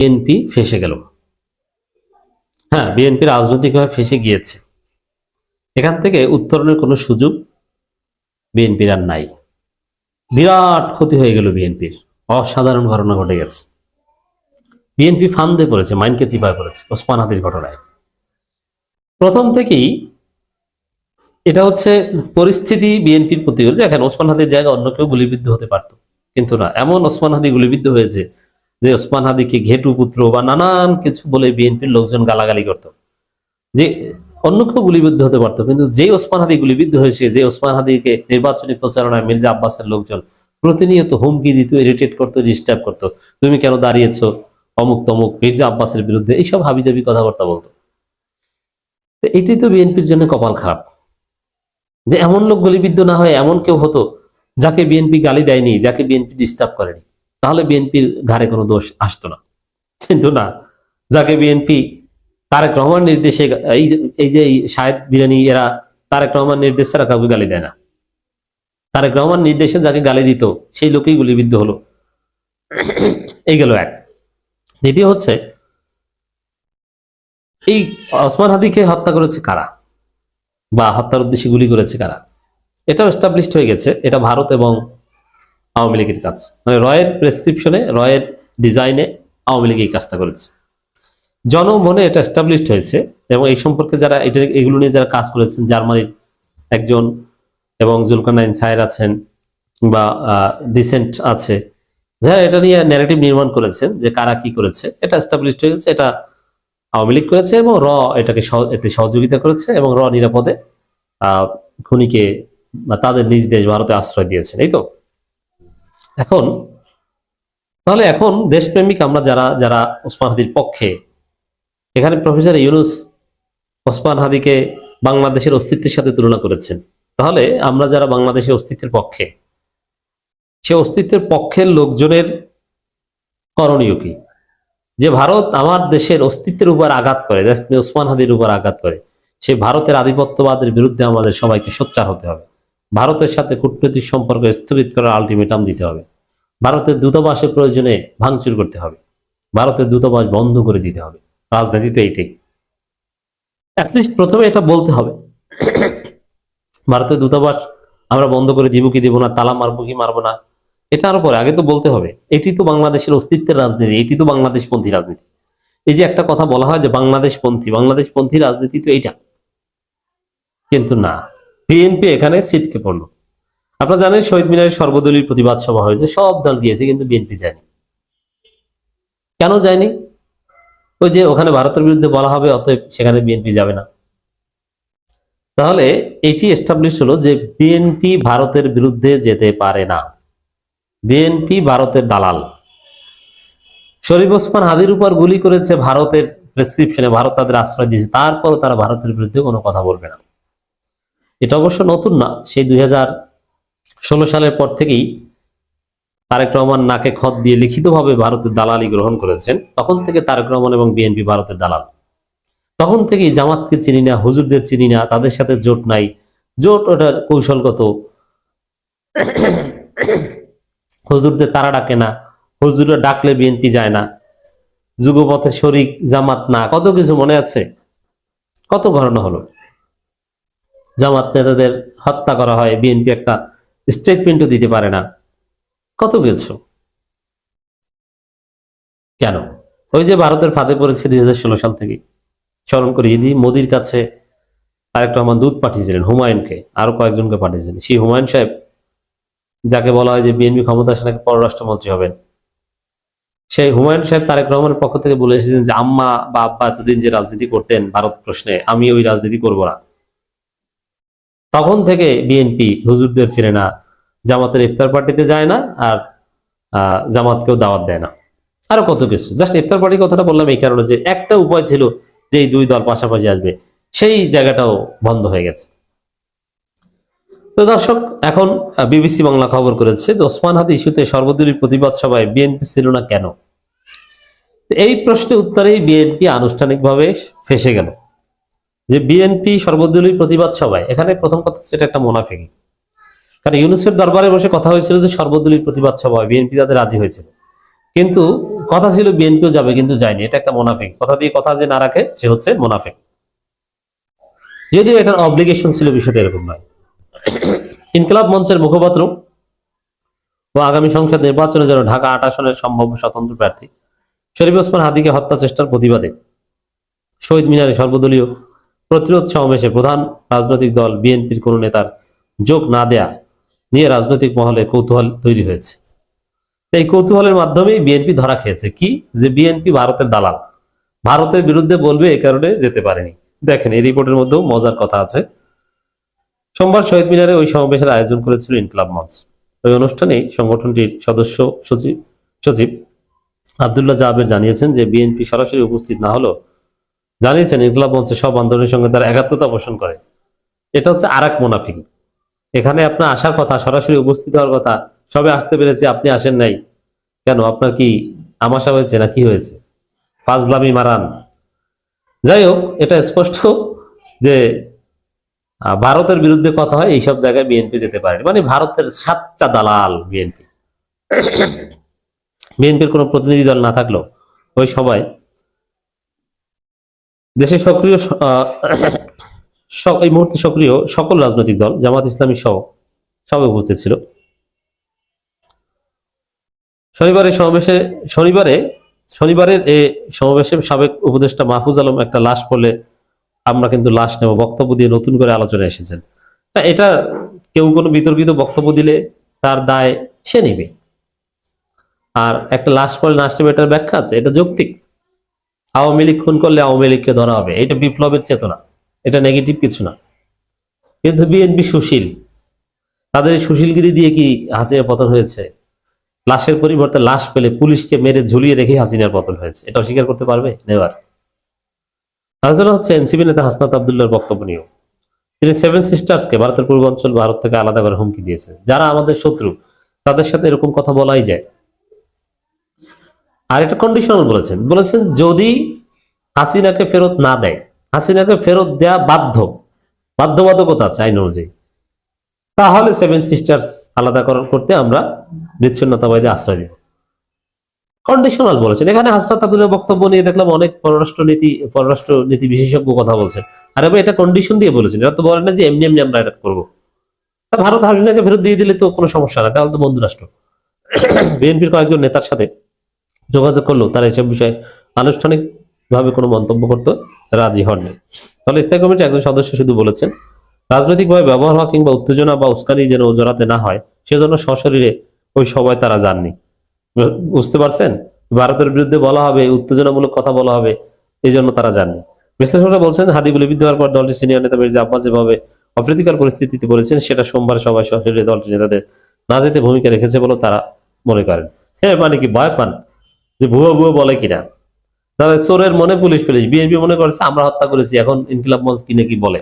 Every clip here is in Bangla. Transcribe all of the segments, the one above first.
বিএনপি ফেঁসে গেল। হ্যাঁ, বিএনপি রাজনৈতিকভাবে ফেঁসে গিয়েছে। এখান থেকে উত্তরণের কোনো সুযোগ বিএনপির আর নাই। বিরাট ক্ষতি হয়ে গেল বিএনপির, অসাধারণ ঘটনা ঘটে গেছে। বিএনপি ফান্দে পড়েছে, মাইনকে চিপায় পড়েছে ওসমান হাদির ঘটনায়। প্রথম থেকেই এটা হচ্ছে পরিস্থিতি বিএনপির প্রতি, এখন ওসমান হাদির জায়গায় অন্য কেউ গুলিবিদ্ধ হতে পারত, কিন্তু না, এমন ওসমান হাদি গুলিবিদ্ধ হয়েছে যে ওসমান হাদিকে ঘেটু পুত্র বা নানান কিছু বলে বিএনপির লোকজন গালাগালি করত, যে অন্য কেউ গুলিবিদ্ধ হতে পারতো, কিন্তু যে ওসমান হাদি গুলিবিদ্ধ হয়েছে, যে ওসমান হাদিকে নির্বাচনী প্রচারণায় মির্জা আব্বাসের লোকজন প্রতিনিয়ত হুমকি দিত, ইরিটেট করতো, ডিস্টার্ব করতো, তুমি কেন দাঁড়িয়েছো অমুক তমুক মির্জা আব্বাসের বিরুদ্ধে, এইসব হাবিজাবি কথাবার্তা বলতো। এটি তো বিএনপির জন্য কপাল খারাপ, যে এমন লোক গুলিবিদ্ধ না হয় এমন কেউ হতো যাকে বিএনপি গালি দেয়নি, যাকে বিএনপি ডিস্টার্ব করেনি, তাহলে বিএনপির ঘাড়ে কোনো দোষ আসতো না। কিন্তু না, যাকে বিএনপি তারেক রহমান নির্দেশে, এই যে শাহেদ বিরানি এরা তারেক রহমান নির্দেশ ছাড়া কাউকে গালি দেয় না, তারেক রহমান নির্দেশে যাকে গালি দিত সেই লোকেই গুলিবিদ্ধ হলো। এই গেল এক। দ্বিতীয় হচ্ছে, এই ওসমান হাদিকে হত্যা করেছে কারা বা হত্যার উদ্দেশ্যে গুলি করেছে কারা, এটাও এস্টাবলিশড হয়ে গেছে। এটা ভারত এবং আওয়ামী লীগের কাজ, মানে রয়ের প্রেসক্রিপশনে, রয়ের ডিজাইনে আওয়ামী লীগ এই কাজটা করেছে। জনমনে এটা এস্টাবলিশড হয়েছে, এবং এই সম্পর্কে যারা এগুলো নিয়ে যারা কাজ করেছেন, জার্মানির একজন এবং জুলকারনাইন সায়ের আছেন বা ডিসেন্ট আছে, যারা এটা নিয়ে ন্যারেটিভ নির্মাণ করেছেন যে কারা কি করেছে, এটা এস্টাবলিশড হয়ে গেছে। এটা আওয়ামী লীগ করেছে এবং র এটাকে এতে সহযোগিতা করেছে, এবং র নিরাপদে খুনিকে তাদের নিজ দেশ ভারতে আশ্রয় দিয়েছেন। এই তো এখন তাহলে এখন দেশপ্রেমিক আমরা যারা যারা ওসমান হাদির পক্ষে, এখানে প্রফেসর ইউনুস ওসমান হাদিকে বাংলাদেশের অস্তিত্বের সাথে তুলনা করেছেন, তাহলে আমরা যারা বাংলাদেশের অস্তিত্বের পক্ষে, সে অস্তিত্বের পক্ষের লোকজনের করণীয় কি? যে ভারত আমার দেশের অস্তিত্বের উপর আঘাত করে, ওসমান হাদির উপর আঘাত করে, সে ভারতের আধিপত্যবাদের বিরুদ্ধে আমাদের সবাইকে সোচ্চার হতে হবে। ভারতের সাথে কূটনৈতিক সম্পর্ক স্থগিত করার আলটিমেটাম দিতে হবে। ভারতের দূতাবাসের প্রয়োজনে ভাঙচুর করতে হবে। ভারতের দূতাবাস বন্ধ করে দিতে হবে। রাজনীতি তো এইটাই, অ্যাটলিস্ট প্রথমে এটা বলতে হবে। ভারতের দূতাবাস আমরা বন্ধ করে দিব কি দিব না, তালা মারবো কি মারবো না, এটা আরো পরে, আগে তো বলতে হবে। এটি তো বাংলাদেশের অস্তিত্বের রাজনীতি, এটি তো বাংলাদেশপন্থী রাজনীতি। এই যে একটা কথা বলা হয় যে বাংলাদেশপন্থী রাজনীতি তো এইটা, কিন্তু না, বিএনপি এখানে ছিটকে পড়লো। আপনারা জানেন শহীদ মিনারে সর্বদলীয় প্রতিবাদ সভা হয়েছে, সব দল গিয়েছে, কিন্তু বিএনপি যায়নি। কেন যায়নি? ওই যে ওখানে ভারতের বিরুদ্ধে বলা হবে, অতএব সেখানে বিএনপি যাবে না। তাহলে এটি এস্টাবলিশ হলো যে বিএনপি ভারতের বিরুদ্ধে যেতে পারে না। বিএনপি ভারতের দালাল। শরীফ ওসমান হাদির উপর গুলি করেছে ভারতের প্রেসক্রিপশনে, ভারত তাদের আশ্রয় দিয়েছে, তারপরও তারা ভারতের বিরুদ্ধে কোনো কথা বলবে না। এটা অবশ্য নতুন না, সেই 2016 সালের পর থেকেই তারেক রহমান নাকে খত দিয়ে লিখিতভাবে ভারতের দালালি গ্রহণ করেছেন। তখন থেকে তারেক রহমান এবং বিএনপি ভারতের দালাল। তখন থেকেই জামাতকে চিনি না, হুজুরদের চিনি না, তাদের সাথে জোট নাই। জোট ওটা কৌশলগত, হুজুরদের তারা ডাকে না, হুজুরা ডাকলে বিএনপি যায় না, যুগপথের শরিক জামাত না, কত কিছু মনে আছে, কত ঘটনা হলো। জামাত নেতাদের হত্যা করা হয়, বিএনপি একটা স্টেটমেন্টও দিতে পারে না, কত কিছু। কেন? ওই যে ভারতের ফাঁদে পড়েছে 2016 সাল থেকে। স্মরণ করিয়ে দিই, মোদির কাছে তারেক রহমান দূত পাঠিয়েছিলেন, হুমায়ুনকে, আরো কয়েকজনকে পাঠিয়েছিলেন। সেই হুমায়ুন সাহেব, যাকে বলা হয় যে বিএনপি ক্ষমতা আসলে পররাষ্ট্রমন্ত্রী হবেন, সেই হুমায়ুন সাহেব তারেক রহমানের পক্ষ থেকে বলে এসেছেন যে আম্মা বা আব্বা এতদিন যে রাজনীতি করতেন ভারত প্রশ্নে, আমি ওই রাজনীতি করবো না। তখন থেকে বিএনপি হুজুরদের ছিলেন না, জামাতের ইফতার পার্টিতে যায় না, আর জামাতকেও দাওয়াত দেয় না, আরো কত কিছু। জাস্ট ইফতার পার্টির কথাটা বললাম এই কারণে যে একটা উপায় ছিল যে এই দুই দল পাশাপাশি আসবে, সেই জায়গাটাও বন্ধ হয়ে গেছে। তো দর্শক, এখন বিবিসি বাংলা খবর করেছে যে ওসমান হাদি ইস্যুতে সর্বদলীয় প্রতিবাদ সভায় বিএনপি ছিল না কেন। এই প্রশ্নের উত্তরেই বিএনপি আনুষ্ঠানিকভাবে ফেঁসে গেল। যে বিএনপি সর্বদলীয় প্রতিবাদ সভায়, এখানে প্রথম কথা সেটা একটা মুনাফিকি, কারণ ইউনূসের দরবারে বসে কথা হয়েছিল যে সর্বদলীয় প্রতিবাদ সভায় বিএনপি তাদের রাজি হয়েছিল, কিন্তু কথা ছিল বিএনপিও যাবে, কিন্তু যায়নি। এটা একটা মোনাফিক, কথা দিয়ে কথা যে না রাখে সে হচ্ছে মোনাফিক। যদিও এটার অব্লিগেশন ছিল, বিষয়টা এরকম নয়। ইনকিলাব মঞ্চের মুখপাত্র ও আগামী সংসদ নির্বাচনে যেন ঢাকা ৮ আসনের সম্ভাব্য স্বতন্ত্র প্রার্থী শরীফ ওসমান হাদিকে হত্যা চেষ্টার প্রতিবাদে শহীদ মিনারে সর্বদলীয় প্রতিরোধ সমাবেশে প্রধান রাজনৈতিক দল বিএনপির কোন নেতার যোগ না দেয়া নিয়ে রাজনৈতিক মহলে কৌতূহল তৈরি হয়েছে। এই কৌতূহলের মাধ্যমেই বিএনপি ধরা খেয়েছে কি, যে বিএনপি ভারতের দালাল, ভারতের বিরুদ্ধে বলবে, এ কারণে যেতে পারেনি। দেখেন এই রিপোর্টের মধ্যেও মজার কথা আছে। সোমবার শহীদ মিনারে ওই সমাবেশের আয়োজন করেছিল ইনকিলাব মঞ্চ। ওই অনুষ্ঠানে সংগঠনটির সদস্য সচিব আব্দুল্লাহ জাবের জানিয়েছেন যে বিএনপি সরাসরি উপস্থিত না হলেও জানিয়েছেন ইনকিলাব মঞ্চে সব আন্দোলনের সঙ্গে তারা একাত্মতা পোষণ করে। এটা হচ্ছে আরেক মুনাফিক। এখানে আপনার আসার কথা, সরাসরি উপস্থিত হওয়ার কথা, সবে আসতে পেরেছে, আপনি আসেন নাই কেন? আপনার কি আমাশা হয়েছে না কি হয়েছে? ফাজলামি মারান। যাই হোক, এটা স্পষ্ট যে ভারতের বিরুদ্ধে কথা হয়, এইসব জায়গায় বিএনপি যেতে পারে, মানে ভারতের সাচ্চা দালাল বিএনপি। বিএনপির কোনো প্রতিনিধি দল না থাকলেও ওই সবাই দেশে সক্রিয় এই মুহূর্তে সক্রিয় সকল রাজনৈতিক দল, জামাত ইসলামী সহ সবাই উপস্থিত ছিল। শনিবারের এই সমাবেশে সাবেক উপদেষ্টা মাহফুজ আলম একটা লাশ পড়লে আমরা কিন্তু লাশ নেব বক্তব্য দিয়ে নতুন করে আলোচনায় এসেছেন। এটা কেউ কোনো বিতর্কিত বক্তব্য দিলে তার দায় সে নেবে, আর একটা লাশ পড়লে লাশ নেবে, এটার ব্যাখ্যা আছে, এটা যৌক্তিক। আওয়ামী লীগ খুন করলে আওয়ামী লীগকে ধরা হবে, এটা বিপ্লবের চেতনা, এটা নেগেটিভ কিছু না। কিন্তু বিএনপি সুশীল, তাদের এই সুশীলগিরি দিয়ে কি হাসিনার পতন হয়েছে? লাশের পরিবর্তে লাশ পেলে পুলিশকে মেরে ঝুলিয়ে রেখে হাসিনার পতন হয়েছে, এটা অস্বীকার করতে পারবে? নেবার। আলোচনা হচ্ছে এনসিপি নেতা হাসনাত আব্দুল্লাহর বক্তব্য নিয়েও। তিনি সেভেন সিস্টার্সকে, ভারতের পূর্বাঞ্চল, ভারত থেকে আলাদা করে হুমকি দিয়েছে। যারা আমাদের শত্রু তাদের সাথে এরকম কথা বলাই যায়। আর এটা কন্ডিশনাল বলেছেন যদি হাসিনাকে ফেরত না দেয়, হাসিনাকে ফেরত দেয়া বাধ্যবাধকতা আছে আইন অনুযায়ী, তাহলে সেভেন সিস্টার্স আলাদা করতে আমরা বিচ্ছিন্নতাবাদী আশ্রয় দিব। কন্ডিশনাল বলেছেন। এখানে হাসনাত আব্দুল্লাহর বক্তব্য নিয়ে দেখলাম অনেক পররাষ্ট্র নীতি বিশেষজ্ঞ কথা বলছেন। আর এবার এটা কন্ডিশন দিয়ে বলেছেন, এটা তো বলেন না যে এমনি এমনি আমরা এটা করবো। ভারত হাসিনাকে ফেরত দিয়ে দিলে তো কোনো সমস্যা না, তাহলে তো বন্ধু রাষ্ট্র। বিএনপির কয়েকজন নেতার সাথে যোগাযোগ করলেও তারা এসব বিষয়ে আনুষ্ঠানিকভাবে কোনো মন্তব্য করতে রাজি হননি। তাহলে স্থায়ী কমিটির একজন সদস্য শুধু বলেছেন, রাজনৈতিকভাবে ব্যবহার হওয়া কিংবা উত্তেজনা বা উস্কানি যেন জড়াতে না হয় সেজন্য সশরীরে ওই সবাই তারা যাননি। বুঝতে পারছেন? ভারতের বিরুদ্ধে বলা হবে, উত্তেজনামূলক কথা বলা হবে, এই জন্য তারা যাননি। বিশ্লেষকরা বলছেন, হাদি গুলিবিদ্ধ হওয়ার পর দলটির সিনিয়র নেতা মির্জা আব্বাস যেভাবে অপ্রীতিকর পরিস্থিতিতে বলেছেন, সেটা সোমবার সবাই সশরীরে দলটির নেতাদের না যেতে ভূমিকা রেখেছে বলে তারা মনে করেন। হ্যাঁ, মানে কি ভয় পান যে ভুয়ো বলে কিনা? তাহলে চোরের মনে পুলিশ বিএনপি মনে করেছে আমরা হত্যা করেছি, এখন ইনকিলাব মঞ্চ কিনে কি বলে।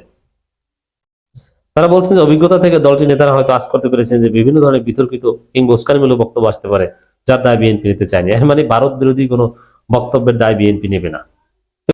তারা বলছেন যে অভিজ্ঞতা থেকে দলটির নেতারা হয়তো আজ করতে পেরেছেন যে বিভিন্ন ধরনের বিতর্কিত কিংবা উস্কানিমূলক বক্তব্য আসতে পারে, যার দায় বিএনপি নিতে চায়নি। মানে ভারত বিরোধী কোনো বক্তব্যের দায় বিএনপি নেবে না।